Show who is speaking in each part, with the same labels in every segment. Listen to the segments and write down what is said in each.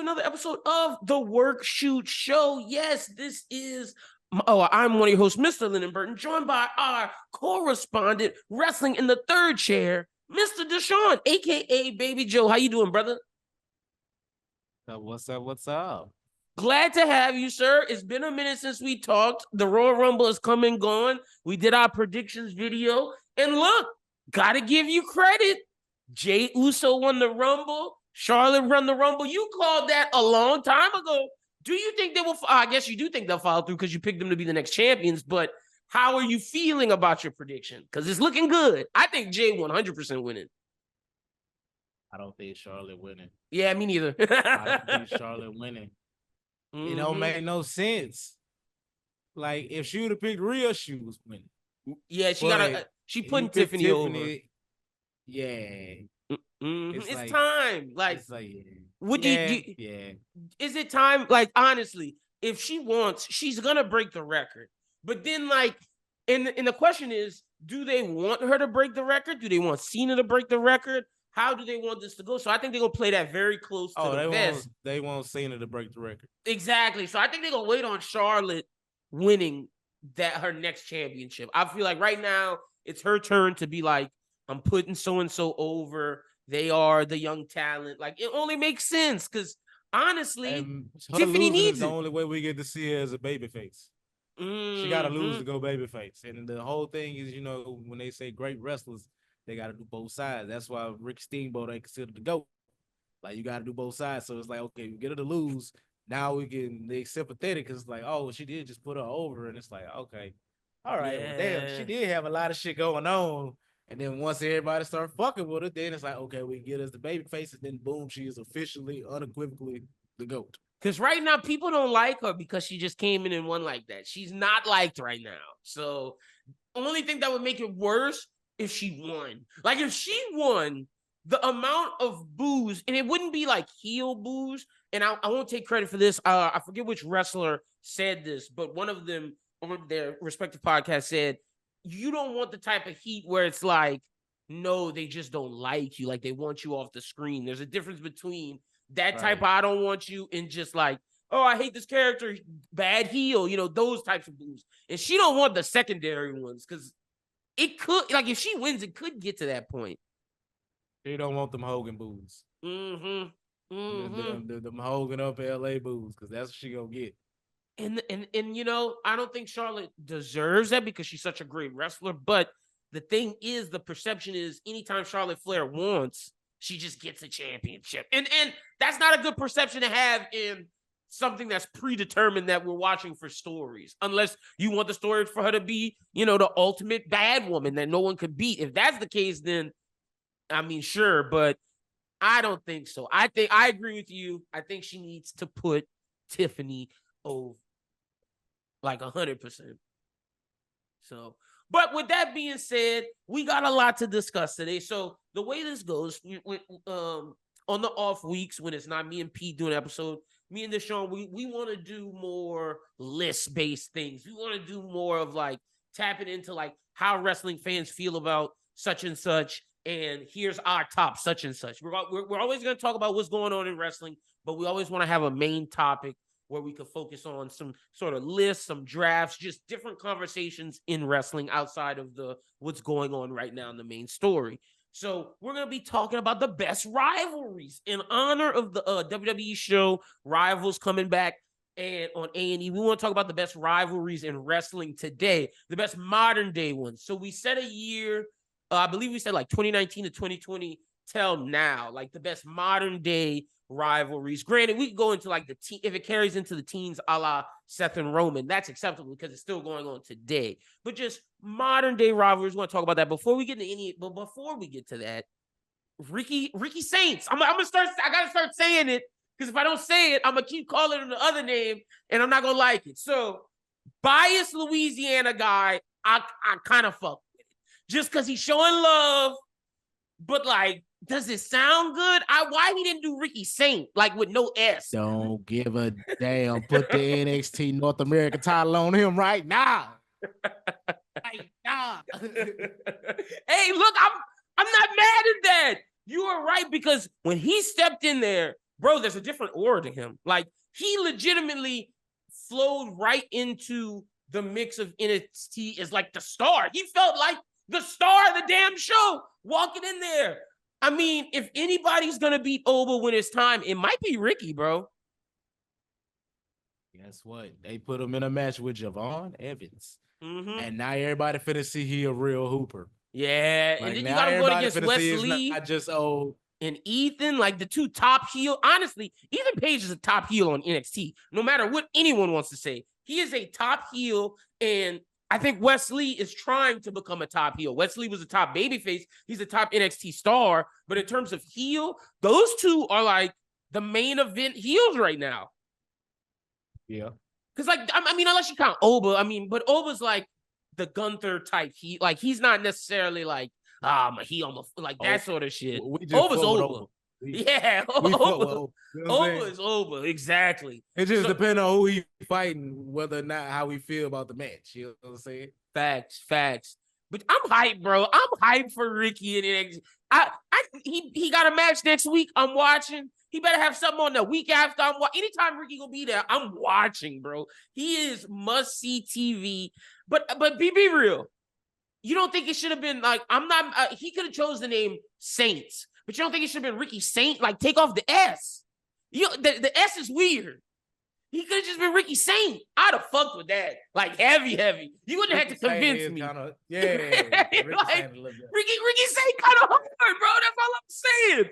Speaker 1: another episode of the Work Shoot Show. Yes, this is. I'm one of your hosts, Mr. Lyn and Burton, joined by our correspondent, wrestling in the third chair, Mr. DeSean, aka BbyJoe. How you doing, brother?
Speaker 2: What's up? What's up?
Speaker 1: Glad to have you, sir. It's been a minute since we talked. The Royal Rumble has come and gone. We did our predictions video, and look, gotta give you credit. Jey Uso won the Rumble. Charlotte won the Rumble. You called that a long time ago. Do you think they will? I guess you do think they'll follow through because you picked them to be the next champions. But how are you feeling about your prediction? Because it's looking good. I think Jey 100% winning.
Speaker 2: I don't think Charlotte winning.
Speaker 1: Yeah, me neither.
Speaker 2: I don't think Charlotte winning. It don't make no sense. Like if she would have picked Rhea, she was winning.
Speaker 1: Yeah, she putting Tiffany over.
Speaker 2: Yeah.
Speaker 1: It's time. Like,
Speaker 2: it's like
Speaker 1: would you? Is it time? Like, honestly, if she wants, she's gonna break the record. But then, like, and the question is, do they want her to break the record? Do they want Cena to break the record? How do they want this to go? So I think they're gonna play that very close to the vest.
Speaker 2: They want Cena to break the record.
Speaker 1: Exactly. So I think they're gonna wait on Charlotte winning her next championship. I feel like right now it's her turn to be like, I'm putting so and so over. They are the young talent. Like, it only makes sense because honestly, Tiffany needs
Speaker 2: it. The only way we get to see her as a babyface. She got to lose to go babyface. And the whole thing is, when they say great wrestlers, they got to do both sides. That's why Rick Steamboat ain't considered the GOAT. Like, you got to do both sides. So it's like, okay, we get her to lose. Now they sympathetic because it's like, oh, she did just put her over. And it's like, okay, all right. Yeah. Well, damn, she did have a lot of shit going on. And then once everybody start fucking with her, then it's like, okay, we get us the baby face, and then boom, she is officially, unequivocally the GOAT.
Speaker 1: Because right now, people don't like her because she just came in and won like that. She's not liked right now. So only thing that would make it worse if she won. Like, if she won, the amount of boos, and it wouldn't be like heel boos, and I won't take credit for this. I forget which wrestler said this, but one of them on their respective podcast said, you don't want the type of heat where it's like, no, they just don't like you. Like, they want you off the screen. There's a difference between that type of I don't want you and just like, oh, I hate this character, bad heel, those types of boos. And she don't want the secondary ones because it could, like, if she wins, it could get to that point.
Speaker 2: She don't want them Hogan boos. The Hogan up LA boos, because that's what she gonna get.
Speaker 1: And I don't think Charlotte deserves that because she's such a great wrestler. But the thing is, the perception is anytime Charlotte Flair wants, she just gets a championship. And that's not a good perception to have in something that's predetermined that we're watching for stories. Unless you want the story for her to be, the ultimate bad woman that no one could beat. If that's the case, then, I mean, sure. But I don't think so. I agree with you. I think she needs to put Tiffany over. Like 100%. So, but with that being said, we got a lot to discuss today. So the way this goes, on the off weeks when it's not me and Pete doing an episode, me and DeSean, we want to do more list-based things. We want to do more of like tapping into like how wrestling fans feel about such and such. And here's our top such and such. We're always going to talk about what's going on in wrestling, but we always want to have a main topic where we could focus on some sort of lists, some drafts, just different conversations in wrestling outside of what's going on right now in the main story. So we're going to be talking about the best rivalries in honor of the WWE show Rivals coming back and on A&E. We want to talk about the best rivalries in wrestling today, the best modern day ones. So we set a year, I believe we said like 2019 to 2020 till now, like the best modern day rivalries. Granted, we could go into like if it carries into the teens a la Seth and Roman, that's acceptable because it's still going on today. But just modern day rivalries, we want to talk about that before we get to that, Ricky Saints. I gotta start saying it because if I don't say it, I'm gonna keep calling him the other name and I'm not gonna like it. So biased Louisiana guy, I kind of fuck with it. Just because he's showing love, but like, does it sound good? Why he didn't do Ricky Saint, like with no S?
Speaker 2: Don't give a damn. Put the NXT North American title on him right now. Right now.
Speaker 1: Hey, look, I'm not mad at that. You are right, because when he stepped in there, bro, there's a different aura to him. Like, he legitimately flowed right into the mix of NXT as like the star. He felt like the star of the damn show walking in there. I mean, if anybody's going to beat Oba when it's time, it might be Ricky, bro.
Speaker 2: Guess what? They put him in a match with Javon Evans.
Speaker 1: Mm-hmm.
Speaker 2: And now everybody finna see he a real hooper.
Speaker 1: Yeah,
Speaker 2: like,
Speaker 1: and then you got to go against Wesley
Speaker 2: not just
Speaker 1: and Ethan, like the two top heel. Honestly, Ethan Page is a top heel on NXT. No matter what anyone wants to say, he is a top heel, and I think Wesley is trying to become a top heel. Wesley was a top babyface. He's a top NXT star, but in terms of heel, those two are like the main event heels right now.
Speaker 2: Yeah.
Speaker 1: Because, like, I mean, unless you count Oba, I mean, but Oba's like the Gunther type. He's not necessarily like, he almost like that sort of shit. Oba's Oba. Yeah, Oba is Oba. Exactly.
Speaker 2: It just depends on who he fighting, whether or not how we feel about the match. You know what I'm saying?
Speaker 1: Facts. But I'm hyped, bro. I'm hyped for Ricky and NXT. He got a match next week. I'm watching. He better have something on the week after. Anytime Ricky gonna be there, I'm watching, bro. He is must see TV. But be real. You don't think it should have been like I'm not? He could have chose the name Saints, but you don't think it should have been Ricky Saint? Like take off the S. The S is weird. He could have just been Ricky Saint. I'd have fucked with that. Like heavy. You wouldn't have had to convince me.
Speaker 2: Ricky
Speaker 1: Saint kind of hard, bro. That's all I'm saying.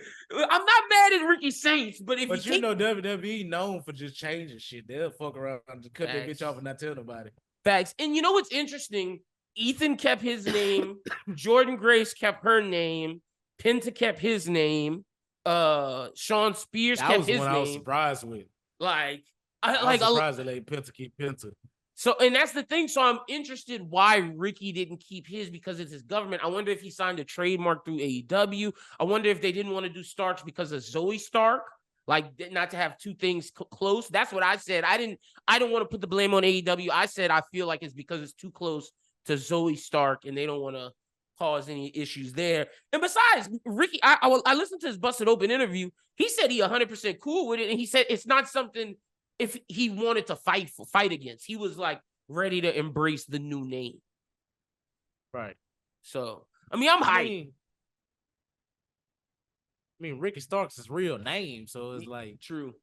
Speaker 1: I'm not mad at Ricky Saints, but
Speaker 2: WWE known for just changing shit. They'll fuck around and just cut that bitch off and not tell nobody.
Speaker 1: Facts. And you know what's interesting? Ethan kept his name. Jordan Grace kept her name. Penta kept his name. Sean Spears kept his name.
Speaker 2: I was surprised with.
Speaker 1: I was
Speaker 2: surprised that they Penta keep Penta.
Speaker 1: So, and that's the thing. So I'm interested why Ricky didn't keep his because it's his government. I wonder if he signed a trademark through AEW. I wonder if they didn't want to do Starks because of Zoe Stark, like not to have two things close. That's what I said. I don't want to put the blame on AEW. I said I feel like it's because it's too close to Zoe Stark and they don't want to cause any issues there. And besides, Ricky, I listened to his Busted Open interview. He said he 100% cool with it, and he said it's not something. If he wanted to fight against, he was like ready to embrace the new name.
Speaker 2: Right.
Speaker 1: So, I mean, I'm hyped.
Speaker 2: I mean, Ricky Stark's his real name, so it's like
Speaker 1: true.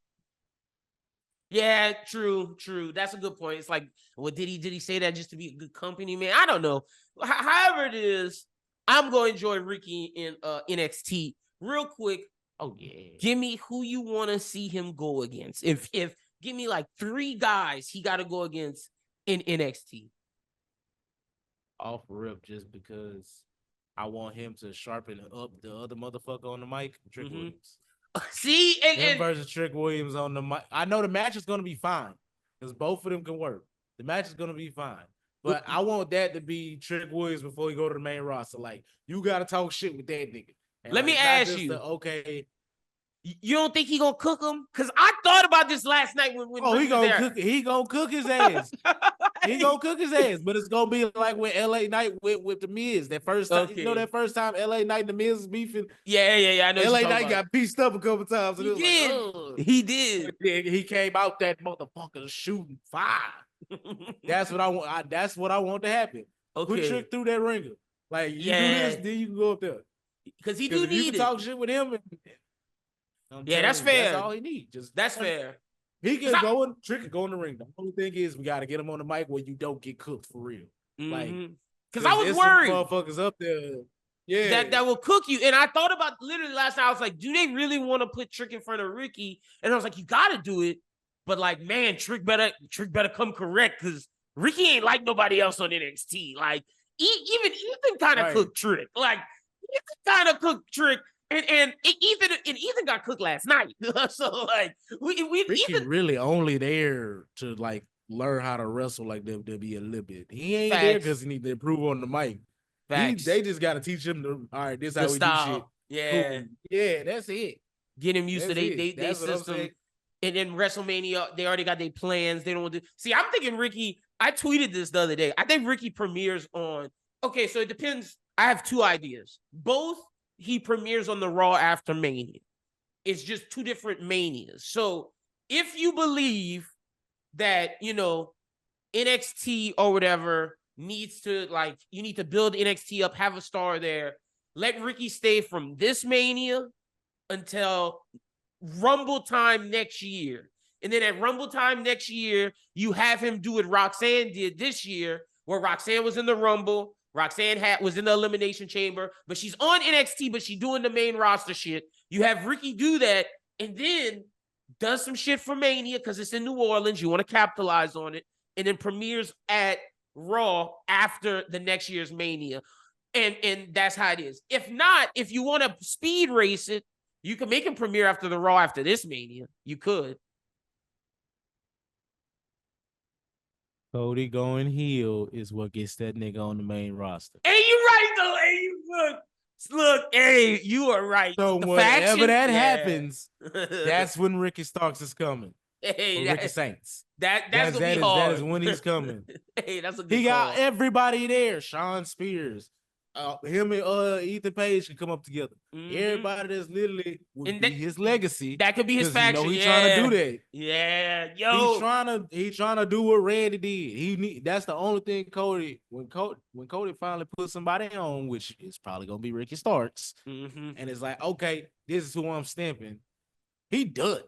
Speaker 1: Yeah, true. That's a good point. It's like, well, did he say that just to be a good company, man? I don't know. However it is, I'm going to enjoy Ricky in NXT. Real quick.
Speaker 2: Oh yeah.
Speaker 1: Give me who you want to see him go against. If give me like 3 guys he got to go against in NXT.
Speaker 2: Off rip, just because I want him to sharpen up the other motherfucker on the mic, Trick Williams.
Speaker 1: See, and
Speaker 2: versus Trick Williams on the mic. I know the match is gonna be fine because both of them can work. The match is gonna be fine, but I want that to be Trick Williams before he go to the main roster. Like you gotta talk shit with that nigga. And
Speaker 1: let me ask you,
Speaker 2: okay.
Speaker 1: You don't think he gonna cook him? Because I thought about this last night when
Speaker 2: he gonna cook. He gonna cook his ass. He gonna cook his ass. But it's gonna be like with LA Knight with the Miz. That first time, you know, that first time LA Knight and the Miz was beefing.
Speaker 1: Yeah. I know.
Speaker 2: LA Knight got pieced up a couple times.
Speaker 1: He did. Like, he did.
Speaker 2: He came out that motherfucker shooting fire. That's what I want. That's what I want to happen.
Speaker 1: Okay.
Speaker 2: Put Trick through that ringer. Like you do this, then you can go up there.
Speaker 1: Because he do need
Speaker 2: it. Talk shit with him.
Speaker 1: That's fair.
Speaker 2: That's all he needs.
Speaker 1: That's fair.
Speaker 2: He can go in. Trick can go in the ring. The only thing is we got to get him on the mic where you don't get cooked for real. Like,
Speaker 1: because I was worried.
Speaker 2: Motherfuckers up there. Yeah.
Speaker 1: That will cook you. And I thought about literally last night. I was like, do they really want to put Trick in front of Ricky? And I was like, you got to do it. But like, man, Trick better come correct because Ricky ain't like nobody else on NXT. Like, even Ethan kind of cooked Trick. Like, Ethan kind of cooked Trick. And Ethan got cooked last night. So like
Speaker 2: Ricky Ethan really only there to like learn how to wrestle like WWE a little bit. He ain't there because he need to improve on the mic. They just got to teach him to all right. This is how we do shit.
Speaker 1: Yeah,
Speaker 2: cool. Yeah, that's it.
Speaker 1: Get him used to they system. And then WrestleMania, they already got their plans. They don't want to see. I'm thinking Ricky. I tweeted this the other day. I think Ricky premieres on. Okay, so it depends. I have 2 ideas. Both. He premieres on the Raw after Mania. It's just two different manias. So if you believe that, you know, NXT or whatever needs to, like, you need to build NXT up, have a star there, let Ricky stay from this Mania until Rumble time next year. And then at Rumble time next year, you have him do what Roxanne did this year, where Roxanne was in the Rumble. Roxanne was in the Elimination Chamber, but she's on NXT, but she's doing the main roster shit. You have Ricky do that, and then does some shit for Mania because it's in New Orleans. You want to capitalize on it, and then premieres at Raw after the next year's Mania. And that's how it is. If not, if you want to speed race it, you can make him premiere after the Raw after this Mania. You could.
Speaker 2: Cody going heel is what gets that nigga on the main roster.
Speaker 1: Hey, you right though. Hey, you look. Hey, you are right.
Speaker 2: So
Speaker 1: the
Speaker 2: whenever
Speaker 1: faction,
Speaker 2: that happens, that's when Ricky Starks is coming.
Speaker 1: Hey,
Speaker 2: Ricky Saints.
Speaker 1: That's gonna be hard.
Speaker 2: That is when he's coming.
Speaker 1: Hey, that's a good
Speaker 2: He got
Speaker 1: call.
Speaker 2: everybody there. Sean Spears, him and Ethan Page can come up together. Everybody that's literally would be his legacy.
Speaker 1: That could be his faction.
Speaker 2: You know, he's trying to do that.
Speaker 1: Yeah, yo.
Speaker 2: He's trying to do what Randy did. That's the only thing Cody, when Cody finally put somebody on, which is probably gonna be Ricky Starks, and it's like, okay, this is who I'm stamping. He done.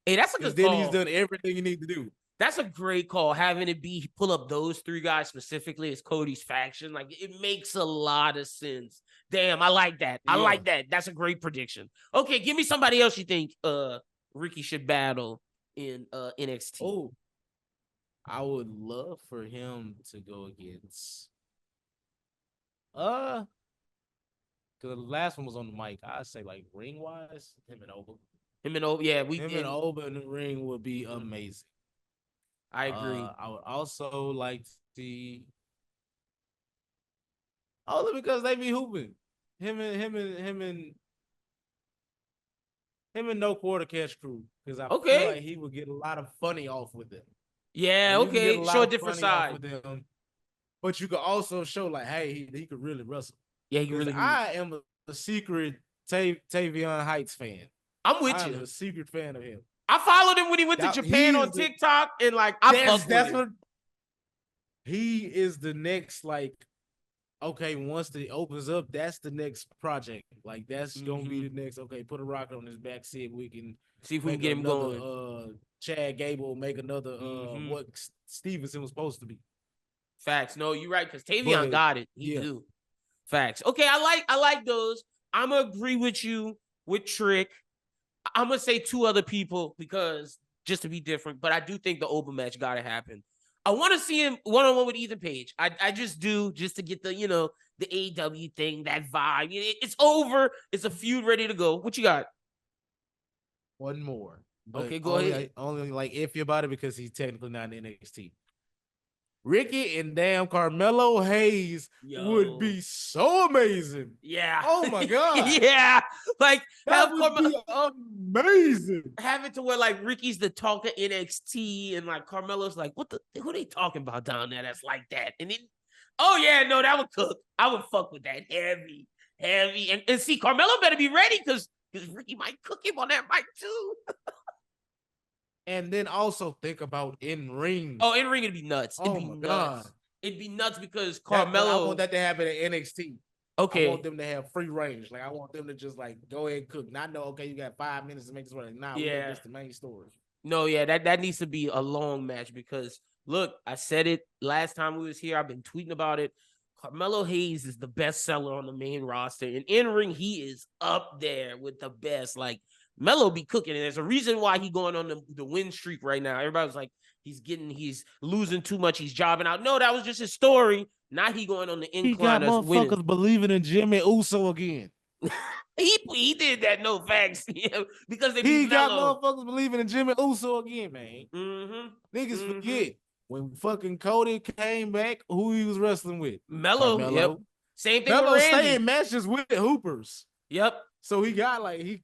Speaker 1: Hey, that's a good
Speaker 2: call.
Speaker 1: Then
Speaker 2: he's done everything you need to do.
Speaker 1: That's a great call. Having it be pull up those three guys specifically as Cody's faction, like, it makes a lot of sense. Damn, I like that. I like that. That's a great prediction. Okay, give me somebody else you think Ricky should battle in NXT.
Speaker 2: Oh, I would love for him to go against because the last one was on the mic. I'd say, like, ring wise, him and Oba.
Speaker 1: Him and Oba
Speaker 2: in the ring would be amazing.
Speaker 1: I agree.
Speaker 2: I would also like to see, only because they be hooping. Him and No Quarter Cash Crew, because I feel like he would get a lot of funny off with them.
Speaker 1: Yeah, okay. Show a different side
Speaker 2: with them. But you could also show, like, hey, he could really wrestle.
Speaker 1: Yeah, he really.
Speaker 2: I am a secret Tavion Heights fan.
Speaker 1: I'm with you.
Speaker 2: I'm a secret fan of him.
Speaker 1: I followed him when he went to Japan on TikTok, and, like, that's what
Speaker 2: he is. The next, like, okay, once it opens up, that's the next project. Like, that's gonna be the next. Okay, put a rocket on his back, see if we can
Speaker 1: get him going.
Speaker 2: Chad Gable make another what Stevenson was supposed to be.
Speaker 1: Facts. No, you're right, because Tavion got it. He do. Facts. Okay, I like those. I'm gonna agree with you with Trick. I'm gonna say two other people because just to be different, but I do think the open match gotta happen. I want to see him one-on-one with Ethan Page. I just do, just to get the, you know, the AEW thing, that vibe. It's over. It's a feud ready to go. What you got?
Speaker 2: One more.
Speaker 1: Okay, go ahead.
Speaker 2: Only, like, iffy about it because he's technically not in NXT. Ricky and damn Carmelo Hayes would be so amazing.
Speaker 1: Yeah.
Speaker 2: Oh my God.
Speaker 1: Yeah. Like,
Speaker 2: that would be amazing.
Speaker 1: Have it to where, like, Ricky's the talk of NXT and, like, Carmelo's like, who they talking about down there that's like that? And then, oh yeah, no, that would cook. I would fuck with that heavy. And see, Carmelo better be ready because Ricky might cook him on that mic too.
Speaker 2: And then also think about in ring.
Speaker 1: Oh, in ring, it'd be nuts. It'd be nuts. God. It'd be nuts because Carmelo.
Speaker 2: I want that to happen at NXT.
Speaker 1: Okay.
Speaker 2: I want them to have free range. Like, I want them to just, like, go ahead and cook. Not know, okay, you got 5 minutes to make this work. Nah, yeah, that's the main story.
Speaker 1: No, yeah, that needs to be a long match because, look, I said it last time we was here. I've been tweeting about it. Carmelo Hayes is the best seller on the main roster. And in ring, he is up there with the best. Like, Melo be cooking, and there's a reason why he going on the win streak right now. Everybody's like, he's losing too much, he's jobbing out. No, that was just his story. Now he going on the incline.
Speaker 2: He got motherfuckers believing in Jimmy Uso again.
Speaker 1: he did that, no facts. Yeah, because
Speaker 2: he got motherfuckers believing in Jimmy Uso again, man.
Speaker 1: Niggas
Speaker 2: forget when fucking Cody came back, who he was wrestling with.
Speaker 1: Melo. Yep. Same thing.
Speaker 2: Melo stay in matches with Hoopers.
Speaker 1: Yep.
Speaker 2: So he got, like, he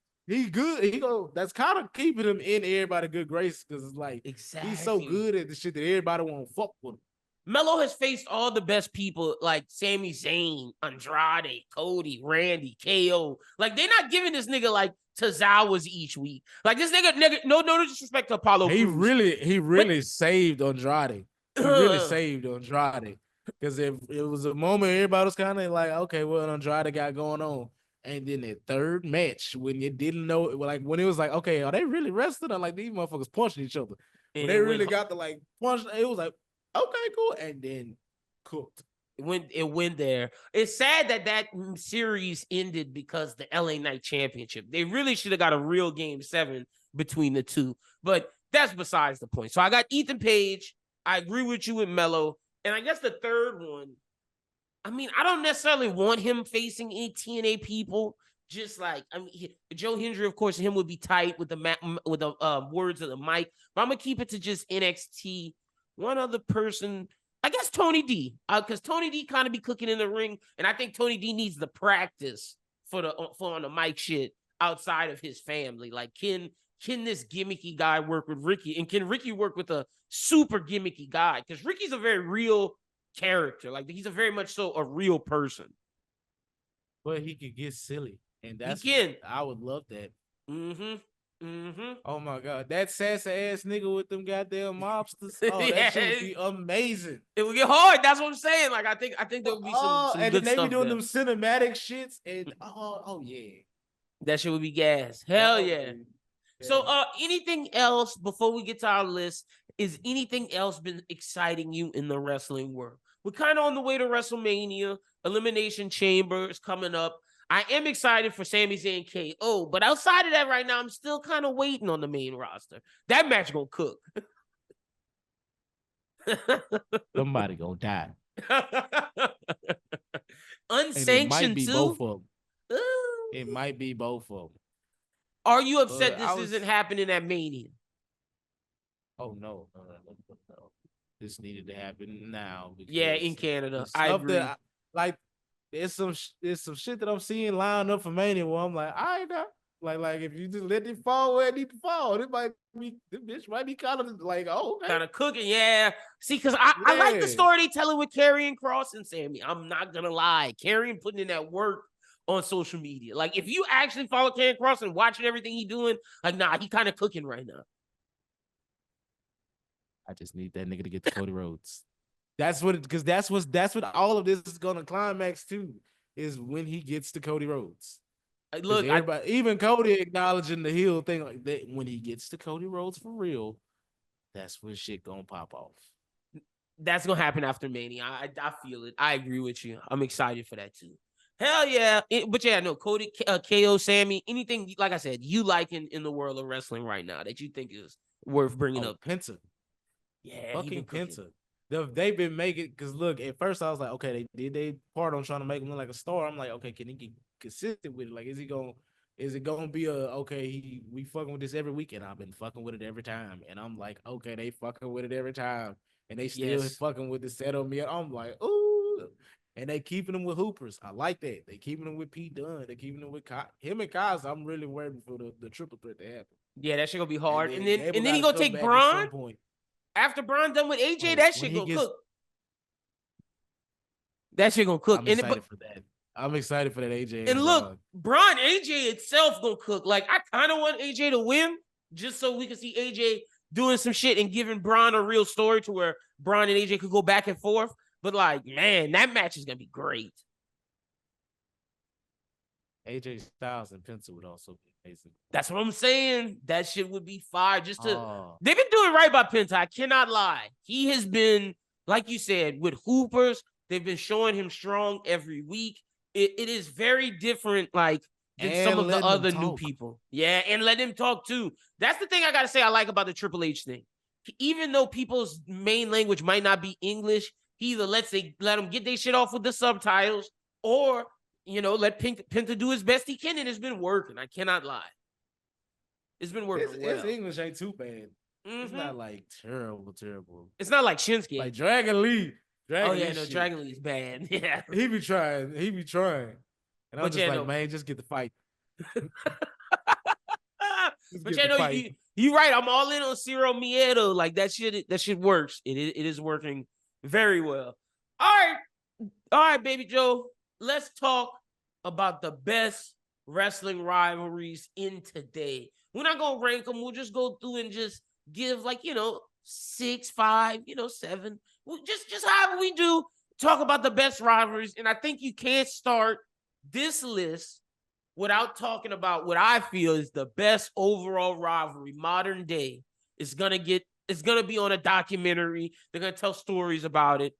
Speaker 2: good. That's kind of keeping him in everybody good grace because it's like he's so good at the shit that everybody want to fuck with him.
Speaker 1: Melo has faced all the best people like Sami Zayn, Andrade, Cody, Randy, KO. Like, they're not giving this nigga like Tozawas each week. Like, this nigga, no disrespect to Apollo
Speaker 2: He
Speaker 1: Crews.
Speaker 2: really saved Andrade. He really saved Andrade. Because if it was a moment everybody was kind of like, okay, what Andrade got going on? And then the third match, when you didn't know, like when it was like, okay, are they really wrestling? Or like these motherfuckers punching each other? When they really got to like punch, it was like, okay, cool. And then cooked.
Speaker 1: It went there. It's sad that series ended because the LA Knight Championship. They really should have got a real game 7 between the two. But that's besides the point. So I got Ethan Page. I agree with you with Melo. And I guess the third one, I mean, I don't necessarily want him facing any TNA people. Just like, I mean, Joe Hendry, of course, him would be tight with the words of the mic. But I'm gonna keep it to just NXT. One other person, I guess Tony D, because Tony D kind of be cooking in the ring, and I think Tony D needs the practice for on the mic shit outside of his family. Like, can this gimmicky guy work with Ricky, and can Ricky work with a super gimmicky guy? Because Ricky's a very real character. Like, he's a very much so a real person.
Speaker 2: But he could get silly, and that's I would love that. Oh my god, that sassy ass nigga with them goddamn mobsters. Oh, that shit would be amazing.
Speaker 1: It would get hard. That's what I'm saying. Like, I think there would be some
Speaker 2: and
Speaker 1: good
Speaker 2: they
Speaker 1: stuff
Speaker 2: be doing
Speaker 1: there.
Speaker 2: them cinematic shits, and oh yeah,
Speaker 1: that shit would be gas. Hell yeah. So, anything else before we get to our list? Is anything else been exciting you in the wrestling world? We're kind of on the way to WrestleMania. Elimination Chamber is coming up. I am excited for Sami Zayn KO, but outside of that right now, I'm still kind of waiting on the main roster. That match gonna cook.
Speaker 2: Somebody gonna die.
Speaker 1: Unsanctioned too?
Speaker 2: Both of them. It might be both of them.
Speaker 1: Are you upset this isn't happening at Mania?
Speaker 2: Oh no. This needed to happen now.
Speaker 1: Yeah, in Canada. I agree.
Speaker 2: There's some shit that I'm seeing lined up for Mania where I'm like, I ain't know. Like if you just let it fall where it need to fall, this bitch might be kind of like, oh, okay.
Speaker 1: Kind of cooking, yeah. See, because I like the story they telling with Karrion Kross and Sammy. I'm not gonna lie, Karrion putting in that work on social media. Like, if you actually follow Karrion Kross and watching everything he doing, like, nah, he kind of cooking right now.
Speaker 2: I just need that nigga to get to Cody Rhodes. That's what all of this is gonna climax to, is when he gets to Cody Rhodes.
Speaker 1: Look,
Speaker 2: even Cody acknowledging the heel thing, like that, when he gets to Cody Rhodes for real, that's when shit gonna pop off.
Speaker 1: That's gonna happen after Mania. I feel it. I agree with you. I'm excited for that too. Hell yeah. But yeah, no, Cody, KO, Sammy, anything, like I said, you like in the world of wrestling right now that you think is worth bringing up.
Speaker 2: Penta.
Speaker 1: Yeah,
Speaker 2: fucking Penta. They've been making, because look, at first I was like, okay, they part on trying to make him look like a star. I'm like, okay, can he get consistent with it? Like, is it gonna be we fucking with this every week? And I've been fucking with it every time. And I'm like, okay, they fucking with it every time. And they still fucking with the set on me. I'm like, ooh. And they keeping them with hoopers. I like that. They keeping them with Pete Dunne. They keeping them with him and Kaz. I'm really worried for the triple threat to happen.
Speaker 1: Yeah, that shit gonna be hard. And then he gonna take Braun. After Braun done with AJ, that shit gonna cook. That shit gonna cook.
Speaker 2: I'm excited for that. I'm excited for that AJ.
Speaker 1: And look, Braun, AJ itself gonna cook. Like, I kind of want AJ to win just so we can see AJ doing some shit and giving Braun a real story to where Braun and AJ could go back and forth. But like, man, that match is gonna be great.
Speaker 2: AJ Styles and Penta would also be amazing.
Speaker 1: That's what I'm saying. That shit would be fire. They've been doing right by Penta. I cannot lie. He has been, like you said, with hoopers. They've been showing him strong every week. It is very different, like, than some of the other new people. Yeah, and let him talk too. That's the thing I gotta say I like about the Triple H thing. Even though people's main language might not be English, he either let them get their shit off with the subtitles, or let Penta do his best he can, and it's been working. I cannot lie. It's been working well.
Speaker 2: His English ain't too bad. It's not like terrible.
Speaker 1: It's not like Shinsuke.
Speaker 2: Like Dragon Lee.
Speaker 1: Dragon Lee's bad. Yeah.
Speaker 2: He be trying. And I'm just like, man, just get the fight.
Speaker 1: But you right. I'm all in on Ciro Miedo. Like, that shit works. It is working Very well. All right, Baby Joe. Let's talk about the best wrestling rivalries in today. We're not gonna rank them. We'll just go through and just give 6, 5, 7. Just however we do. Talk about the best rivalries, and I think you can't start this list without talking about what I feel is the best overall rivalry modern day. It's gonna be on a documentary. They're gonna tell stories about it.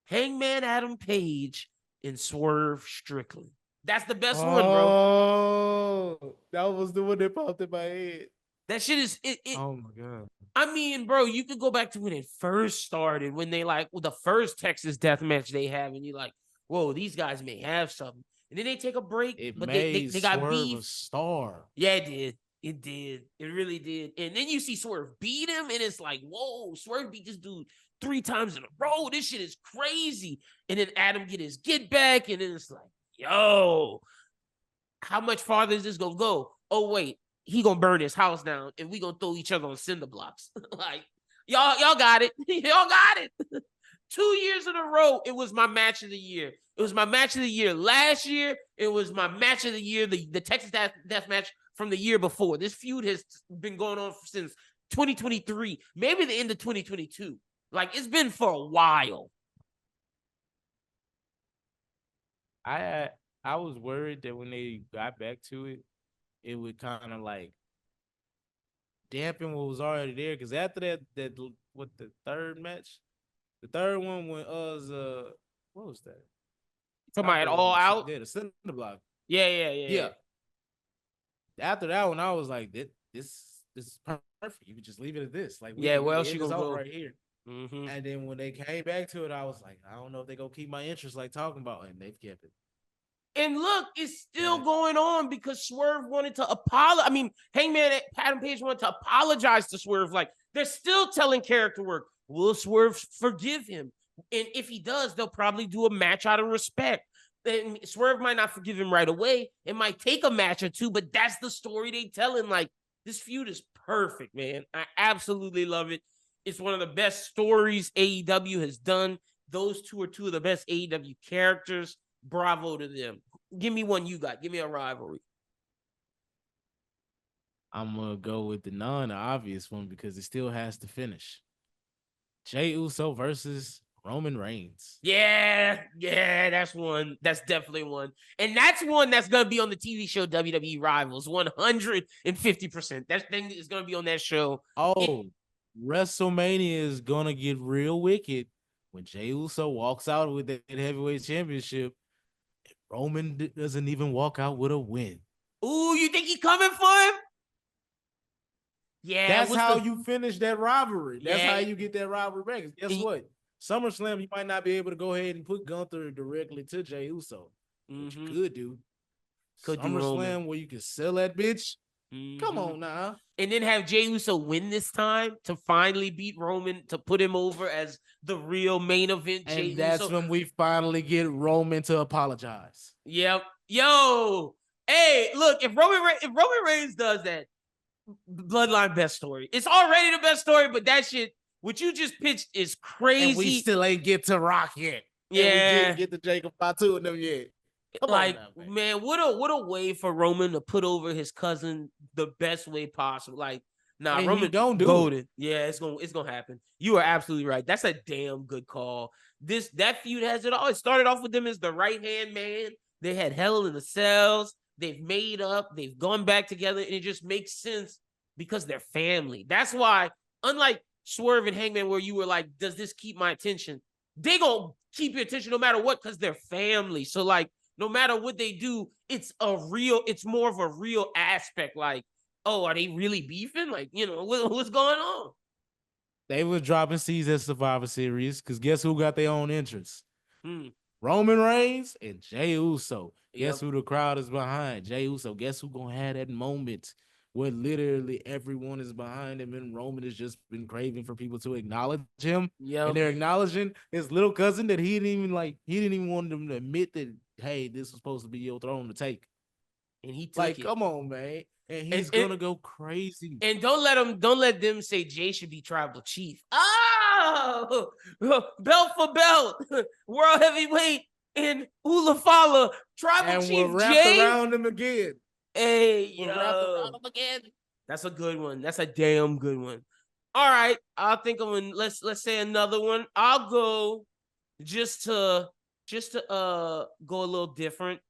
Speaker 1: Hangman Adam Page and Swerve Strickland. That's the best one, bro.
Speaker 2: Oh, that was the one that popped in my head.
Speaker 1: That shit is
Speaker 2: Oh my god.
Speaker 1: I mean, bro, you could go back to when it first started, when they the first Texas death match they have, and you're like, whoa, these guys may have something. And then they take a break,
Speaker 2: But
Speaker 1: they got
Speaker 2: Swerve
Speaker 1: beef.
Speaker 2: a star.
Speaker 1: Yeah, it did. It did. It really did. And then you see Swerve beat him, and it's like, whoa, Swerve beat this dude 3 times in a row. This shit is crazy. And then Adam get his get back, and then it's like, yo, how much farther is this gonna go? Oh, wait, he gonna burn his house down, and we gonna throw each other on cinder blocks. Like, y'all got it. Y'all got it. 2 years in a row, it was my match of the year. It was my match of the year last year. It was my match of the year, the Texas Death match from the year before. This feud has been going on since 2023, maybe the end of 2022. Like, it's been for a while.
Speaker 2: I was worried that when they got back to it, it would kind of like dampen what was already there. Because after that the third match, the third one when what was that?
Speaker 1: Talking about All Out?
Speaker 2: Yeah, the cinder block.
Speaker 1: Yeah.
Speaker 2: After that one, I was like, this is perfect. You could just leave it at this. Like,
Speaker 1: where else you gonna go
Speaker 2: right here? Mm-hmm. And then when they came back to it, I was like, I don't know if they're gonna keep my interest like talking about it, and they've kept it.
Speaker 1: And look, it's still going on because Swerve wanted to apologize. I mean, Hangman Adam Page wanted to apologize to Swerve. Like, they're still telling character work. Will Swerve forgive him? And if he does, they'll probably do a match out of respect. And Swerve might not forgive him right away. It might take a match or two, but that's the story they telling. Like, this feud is perfect, man. I absolutely love it. It's one of the best stories AEW has done. Those two are two of the best AEW characters. Bravo to them. Give me one you got. Give me a rivalry.
Speaker 2: I'm going to go with the non-obvious one because it still has to finish. Jey Uso versus Roman Reigns.
Speaker 1: Yeah, that's one. That's definitely one. And that's one that's going to be on the TV show WWE Rivals, 150%. That thing is going to be on that show.
Speaker 2: Oh, WrestleMania is going to get real wicked when Jey Uso walks out with that heavyweight championship. Roman doesn't even walk out with a win.
Speaker 1: Ooh, you think he's coming for him? Yeah.
Speaker 2: That's how you finish that rivalry. That's how you get that rivalry back. Guess what? SummerSlam, you might not be able to go ahead and put Gunther directly to Jey Uso. Which you could do. SummerSlam where you can sell that bitch. Come on now.
Speaker 1: And then have Jey Uso win this time to finally beat Roman, to put him over as the real main event.
Speaker 2: And that's when we finally get Roman to apologize.
Speaker 1: Yep. Yo. Hey, look, if Roman Reigns does that, Bloodline best story. It's already the best story, but that shit, what you just pitched is crazy.
Speaker 2: And we still ain't get to Rock yet.
Speaker 1: Yeah.
Speaker 2: And we didn't get to Jacob Fatu and them yet.
Speaker 1: Come on now, man, what a way for Roman to put over his cousin the best way possible. Like, nah,
Speaker 2: and
Speaker 1: Roman
Speaker 2: don't do
Speaker 1: goated.
Speaker 2: it.
Speaker 1: Yeah, it's gonna happen. You are absolutely right. That's a damn good call. That feud has it all. It started off with them as the right hand man. They had Hell in the Cells. They've made up. They've gone back together, and it just makes sense because they're family. That's why, unlike Swerve and Hangman, where you were like, "Does this keep my attention?" They gonna keep your attention no matter what because they're family. So like, no matter what they do, it's more of a real aspect. Like, oh, are they really beefing? Like, what's going on?
Speaker 2: They was dropping seeds at Survivor Series because guess who got their own entrance? Roman Reigns and Jey Uso. Guess who the crowd is behind? Jey Uso. Guess who gonna have that moment where literally everyone is behind him and Roman has just been craving for people to acknowledge him. And they're acknowledging his little cousin that he didn't even want them to admit that, hey, this was supposed to be your throne to take.
Speaker 1: And he took it.
Speaker 2: Come on, man. And he's gonna go crazy.
Speaker 1: And don't let them say Jay should be tribal chief. Ah, Yo, belt for belt, world heavyweight, and Ulafala, Tribal
Speaker 2: And
Speaker 1: Chief
Speaker 2: we're wrapped
Speaker 1: Jay.
Speaker 2: around him again.
Speaker 1: Hey,
Speaker 2: We're wrapped around him again.
Speaker 1: That's a good one. That's a damn good one. All right, I'll think of one. Let's say another one. I'll go just to go a little different.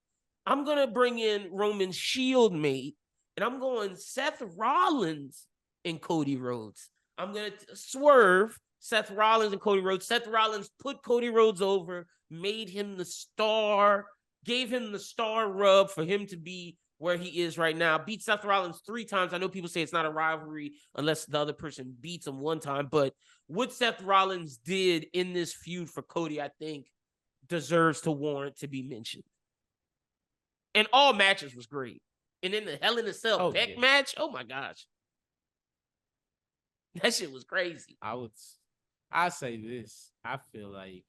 Speaker 1: I'm gonna bring in Roman's Shield mate, and I'm going Seth Rollins and Cody Rhodes. I'm gonna swerve Seth Rollins and Cody Rhodes. Seth Rollins put Cody Rhodes over, made him the star, gave him the star rub for him to be where he is right now. Beat Seth Rollins 3 times. I know people say it's not a rivalry unless the other person beats him 1 time, but what Seth Rollins did in this feud for Cody, I think, deserves to warrant to be mentioned. And all matches was great. And then the Hell in a Cell match, oh my gosh. That shit was crazy.
Speaker 2: I say this. I feel like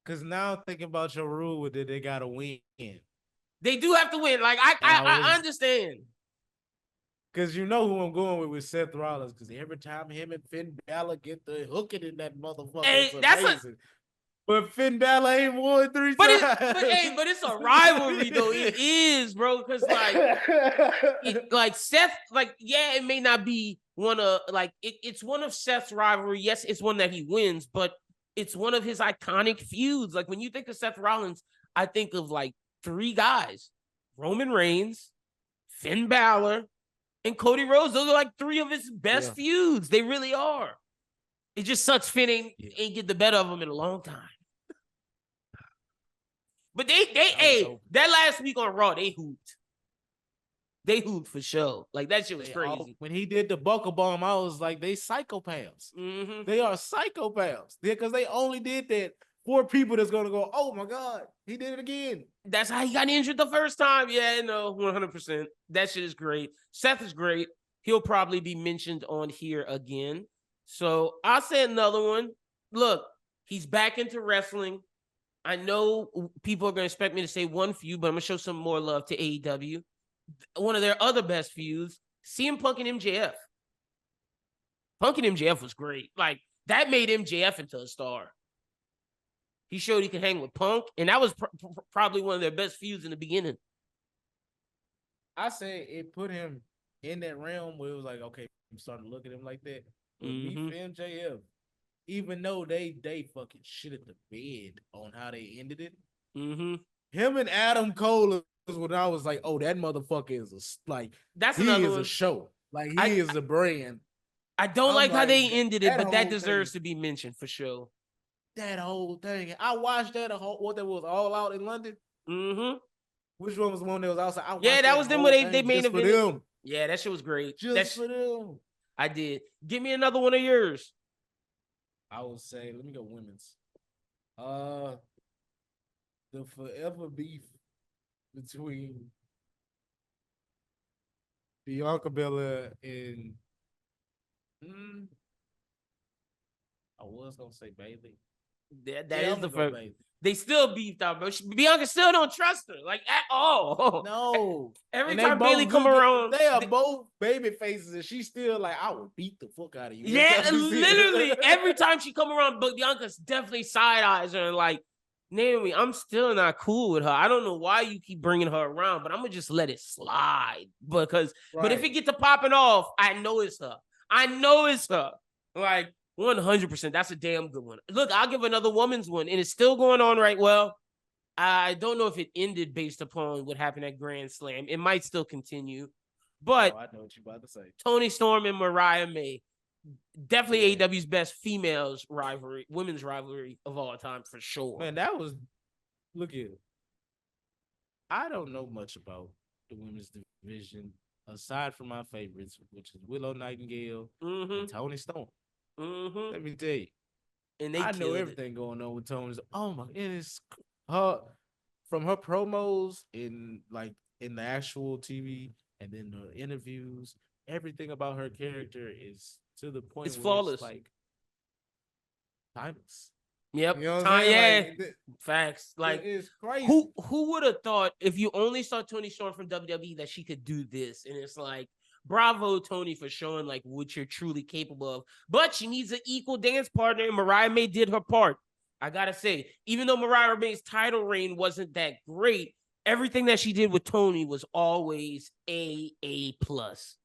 Speaker 2: because now thinking about your rule with it, they gotta win.
Speaker 1: They do have to win. Like I understand.
Speaker 2: Because you know who I'm going with Seth Rollins. Because every time him and Finn Balor get the hooking in that motherfucker,
Speaker 1: hey,
Speaker 2: it's amazing. But Finn Balor ain't won 3 times.
Speaker 1: But it's a rivalry though. It is, bro. Because like Seth, like it may not be one of it's one of Seth's rivalry. Yes, it's one that he wins, but it's one of his iconic feuds. Like when you think of Seth Rollins, I think of like 3 guys: Roman Reigns, Finn Balor, and Cody Rhodes. Those are like 3 of his best feuds. They really are. It just sucks Finn ain't get the better of him in a long time. But that last week on Raw, they hooped. They hooped for sure. Like that shit was crazy.
Speaker 2: When he did the buckle bomb, I was like, they psychopaths.
Speaker 1: Mm-hmm.
Speaker 2: They are psychopaths. Because they only did that for people that's gonna go, oh my God, he did it again.
Speaker 1: That's how he got injured the first time. Yeah, no, 100%. That shit is great. Seth is great. He'll probably be mentioned on here again. So I'll say another one. Look, he's back into wrestling. I know people are going to expect me to say one feud, but I'm going to show some more love to AEW. One of their other best feuds, CM Punk and MJF. Punk and MJF was great. Like, that made MJF into a star. He showed he could hang with Punk, and that was probably one of their best feuds in the beginning.
Speaker 2: I say it put him in that realm where it was like, okay, I'm starting to look at him like that. But me for MJF, even though they fucking shitted the bed on how they ended it, him and Adam Cole is when I was like, oh, that motherfucker is a show. Like he is a brand.
Speaker 1: I don't like how they ended it, but that deserves to be mentioned for sure.
Speaker 2: That whole thing. I watched that what that was all out in London. Which one was the one that was outside?
Speaker 1: That was them when they made
Speaker 2: them.
Speaker 1: Yeah, that shit was great.
Speaker 2: Just for them.
Speaker 1: I did. Give me another one of yours.
Speaker 2: I would say, let me go women's. The forever beef between Bianca Belair and I was gonna say Bayley.
Speaker 1: That is the first. They still beefed out, bro. Bianca still don't trust her, like at all.
Speaker 2: No.
Speaker 1: Every time Bayley come around,
Speaker 2: they are both baby faces, and she's still like, I will beat the fuck out of you.
Speaker 1: Yeah, literally. Every time she come around, but Bianca's definitely side eyes her and like, Naomi, I'm still not cool with her. I don't know why you keep bringing her around, but I'm gonna just let it slide but if it gets to popping off, I know it's her. Like 100%. That's a damn good one. Look, I'll give another woman's one, and it's still going on right. Well, I don't know if it ended based upon what happened at Grand Slam. It might still continue, but
Speaker 2: I know what you're about to say.
Speaker 1: Toni Storm and Mariah May, definitely AEW's best females rivalry, women's rivalry of all time for sure.
Speaker 2: Man, that was. Look at it. I don't know much about the women's division aside from my favorites, which is Willow Nightingale and Toni Storm. Let me tell you, and I know everything going on with Toni. Oh my, it is her from her promos in the actual TV and then the interviews. Everything about her character is to the point
Speaker 1: it's flawless,
Speaker 2: it's like timeless.
Speaker 1: Yep,
Speaker 2: you know like,
Speaker 1: facts. Like
Speaker 2: it's crazy.
Speaker 1: Who would have thought if you only saw Toni Storm from WWE that she could do this? And it's like, bravo, Tony, for showing like what you're truly capable of. But she needs an equal dance partner, and Mariah May did her part. I gotta say, even though Mariah May's title reign wasn't that great, everything that she did with Tony was always A plus.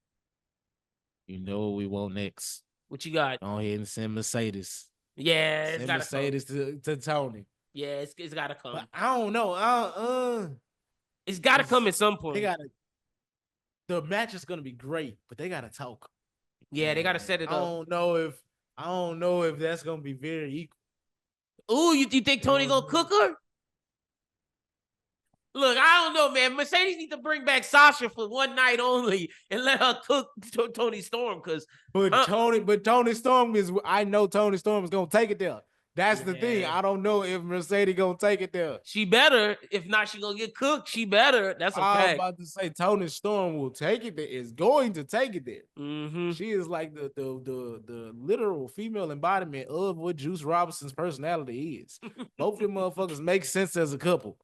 Speaker 2: You know what we want next?
Speaker 1: What you got?
Speaker 2: Go ahead and send Mercedes.
Speaker 1: Yeah, it's
Speaker 2: Send
Speaker 1: gotta
Speaker 2: Mercedes to Tony.
Speaker 1: Yeah, it's gotta come.
Speaker 2: But I don't know.
Speaker 1: It's gotta come at some point.
Speaker 2: The match is gonna be great, but they gotta talk.
Speaker 1: Yeah, they gotta set it up.
Speaker 2: I don't know if that's gonna be very equal.
Speaker 1: Ooh, you think Tony gonna cook her? Look, I don't know, man. Mercedes need to bring back Sasha for one night only and let her cook Tony Storm.
Speaker 2: Tony Storm is. I know Tony Storm is gonna take it there. That's the thing. I don't know if Mercedes gonna take it there.
Speaker 1: She better. If not, she gonna get cooked. She better. That's a fact.
Speaker 2: I was about to say Tony Storm will take it there. Is going to take it there.
Speaker 1: Mm-hmm.
Speaker 2: She is like the literal female embodiment of what Juice Robinson's personality is. Both of them motherfuckers make sense as a couple,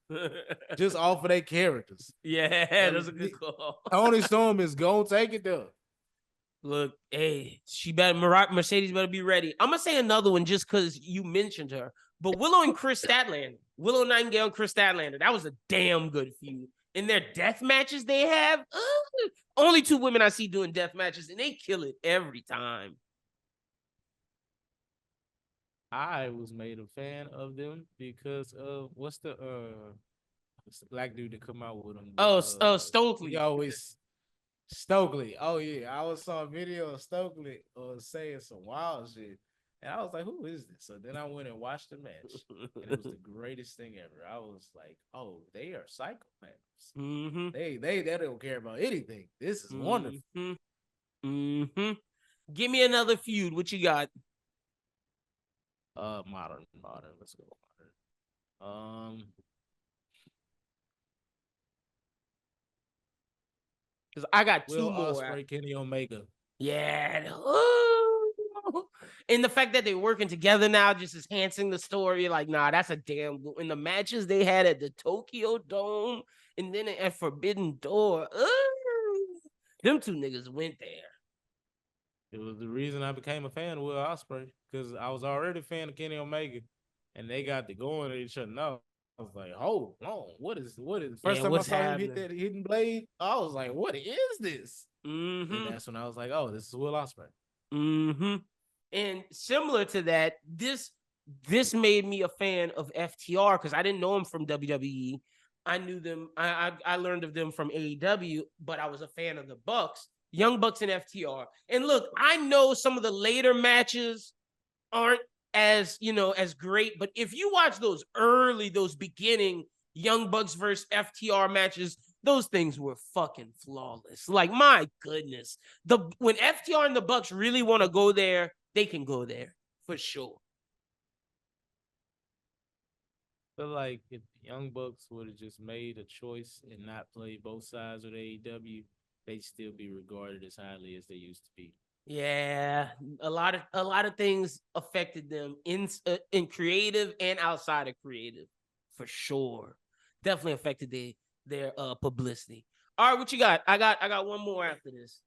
Speaker 2: just off of their characters.
Speaker 1: Yeah, that's a good call.
Speaker 2: Tony Storm is gonna take it there.
Speaker 1: Look, hey, Mercedes better be ready. I'm gonna say another one just because you mentioned her. But Willow and Chris Statlander, Willow Nightingale and Chris Statlander, that was a damn good feud. In their death matches they have, only two women I see doing death matches, and they kill it every time.
Speaker 2: I was made a fan of them because of what's the black dude that come out with them?
Speaker 1: Stokely.
Speaker 2: He always. Stokely. Oh yeah, I saw a video of Stokely saying some wild shit, and I was like, "Who is this?" So then I went and watched the match, and it was the greatest thing ever. I was like, "Oh, they are psychopaths.
Speaker 1: Mm-hmm.
Speaker 2: They don't care about anything. This is wonderful."
Speaker 1: Mm-hmm. Give me another feud. What you got?
Speaker 2: Modern. Let's go modern.
Speaker 1: Because I got two more.
Speaker 2: Ospreay, Kenny Omega.
Speaker 1: Yeah. And the fact that they're working together now just is enhancing the story. Like, nah, that's a damn good. In the matches they had at the Tokyo Dome and then at Forbidden Door, them two niggas went there.
Speaker 2: It was the reason I became a fan of Will Ospreay, because I was already a fan of Kenny Omega, and they got to going at each other. No. I was like, hold on, what is first time I saw him hit that hidden blade? I was like, what is this?
Speaker 1: Mm-hmm.
Speaker 2: And that's when I was like, oh, this is Will Ospreay.
Speaker 1: Mm-hmm. And similar to that, this made me a fan of FTR because I didn't know him from WWE. I knew them. I learned of them from AEW, but I was a fan of the Bucks, Young Bucks and FTR. And look, I know some of the later matches aren't as great, but if you watch those beginning Young Bucks versus FTR matches, those things were fucking flawless. Like, my goodness, when FTR and the Bucks really want to go there, they can go there for sure.
Speaker 2: I feel like if the Young Bucks would have just made a choice and not played both sides of the AEW, they'd still be regarded as highly as they used to be.
Speaker 1: Yeah, a lot of things affected them in creative and outside of creative, for sure. Definitely affected their publicity. All right, what you got? I got one more after this.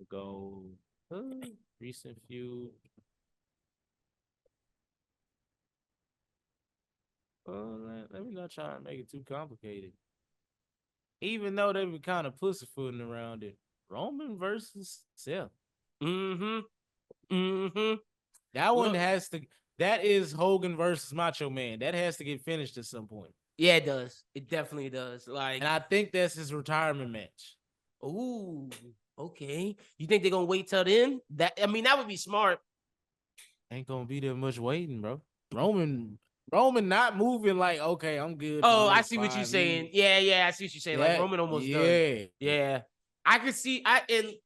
Speaker 2: Go recent feud. Let me not try and make it too complicated. Even though they were kind of pussyfooting around it. Roman versus Seth.
Speaker 1: Mm-hmm.
Speaker 2: That one that is Hogan versus Macho Man. That has to get finished at some point.
Speaker 1: Yeah, it does. It definitely does. And
Speaker 2: I think that's his retirement match.
Speaker 1: Ooh, okay. You think they're gonna wait till then? That would be smart.
Speaker 2: Ain't gonna be that much waiting, bro. Roman not moving like, okay, I'm good.
Speaker 1: Oh, I see what you're saying. Yeah, I see what you're saying. Like, Roman almost done. Yeah. I could see,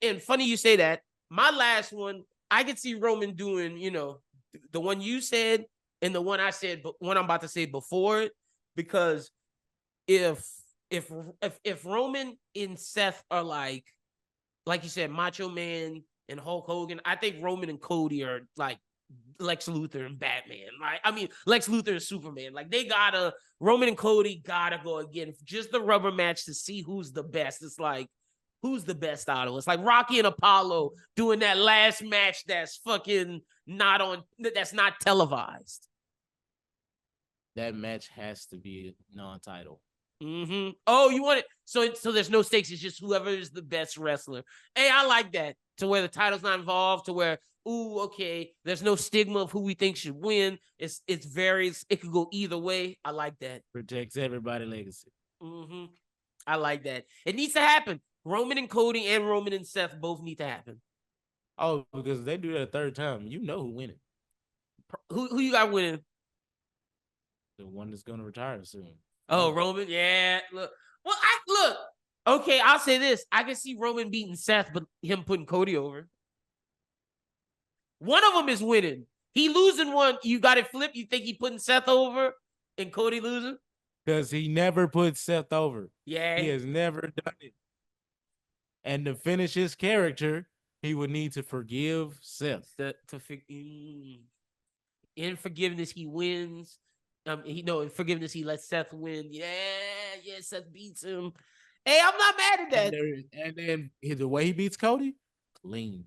Speaker 1: and funny you say that. My last one, I could see Roman doing, the one you said and the one I said, but one I'm about to say before it, because if Roman and Seth are like you said, Macho Man and Hulk Hogan, I think Roman and Cody are like Lex Luthor and Batman. Lex Luthor and Superman. Like, Roman and Cody gotta go again, just the rubber match to see who's the best. It's like, who's the best out of us? Like Rocky and Apollo doing that last match that's fucking that's not televised.
Speaker 2: That match has to be non-title.
Speaker 1: Mm-hmm. Oh, you want it? So there's no stakes. It's just whoever is the best wrestler. Hey, I like that. To where the title's not involved. To where, okay, there's no stigma of who we think should win. It varies. It could go either way. I like that.
Speaker 2: Protects everybody's legacy.
Speaker 1: Mm-hmm. I like that. It needs to happen. Roman and Cody and Roman and Seth both need to happen.
Speaker 2: Oh, because if they do that a third time, you know who winning.
Speaker 1: Who you got winning?
Speaker 2: The one that's gonna retire soon.
Speaker 1: Oh, Roman, yeah. Look. Okay, I'll say this. I can see Roman beating Seth, but him putting Cody over. One of them is winning. He losing one. You got it flipped. You think he putting Seth over and Cody losing?
Speaker 2: Because he never put Seth over.
Speaker 1: Yeah.
Speaker 2: He has never done it. And to finish his character, he would need to forgive Seth.
Speaker 1: In forgiveness, he wins. In forgiveness, he lets Seth win. Yeah, Seth beats him. Hey, I'm not mad at that.
Speaker 2: And then the way he beats Cody, clean.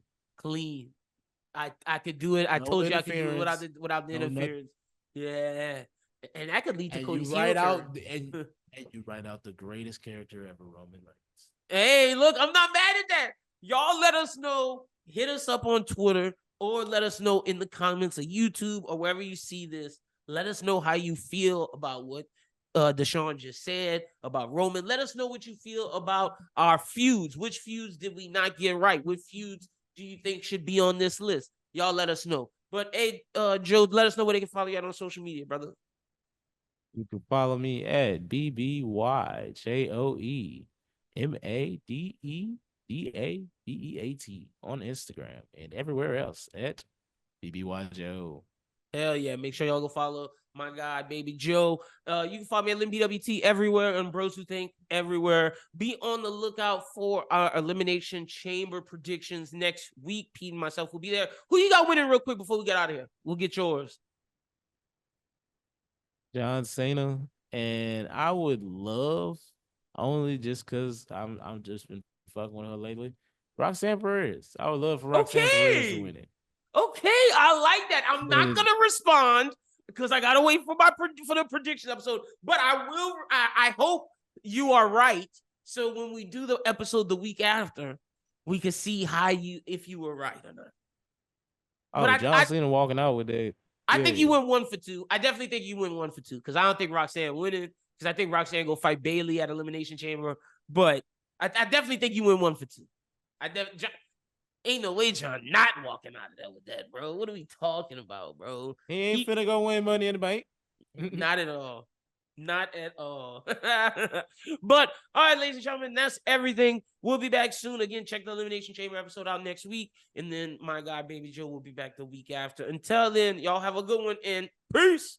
Speaker 1: I could do it. I told you I could do it without the interference. Yeah, and that could lead to Cody's heel turn.
Speaker 2: And you write out the greatest character ever, Roman Reigns.
Speaker 1: Hey, look, I'm not mad at that. Y'all let us know. Hit us up on Twitter or let us know in the comments of YouTube or wherever you see this. Let us know how you feel about what DeSean just said about Roman. Let us know what you feel about our feuds. Which feuds did we not get right? What feuds do you think should be on this list? Y'all let us know. But hey, Joe, let us know where they can follow you out on social media, brother.
Speaker 2: You can follow me at BbyJoe on Instagram and everywhere else at BbyJoe.
Speaker 1: Hell yeah. Make sure y'all go follow my guy, BbyJoe. You can follow me at Lyn BWT everywhere and Bros Who Think everywhere. Be on the lookout for our Elimination Chamber predictions next week. Pete and myself will be there. Who you got winning real quick before we get out of here? We'll get yours.
Speaker 2: John Cena. And I would love, only just because I'm just been fucking with her lately, Roxanne Perez. I would love for Roxanne Perez to win it.
Speaker 1: Okay, I like that. I'm not gonna respond because I gotta wait for the prediction episode. But I will. I hope you are right. So when we do the episode the week after, we can see if you were right or not.
Speaker 2: Oh, John Cena walking out with that.
Speaker 1: I think you win 1 for 2. I definitely think you win 1 for 2 because I don't think Roxanne winning because I think Roxanne go fight Bayley at Elimination Chamber. But I definitely think you win 1 for 2. Ain't no way John not walking out of there with that, bro. What are we talking about, bro?
Speaker 2: He ain't finna go win Money in the Bank.
Speaker 1: Not at all. Not at all. But, all right, ladies and gentlemen, that's everything. We'll be back soon. Again, check the Elimination Chamber episode out next week. And then my guy, BbyJoe, will be back the week after. Until then, y'all have a good one and peace.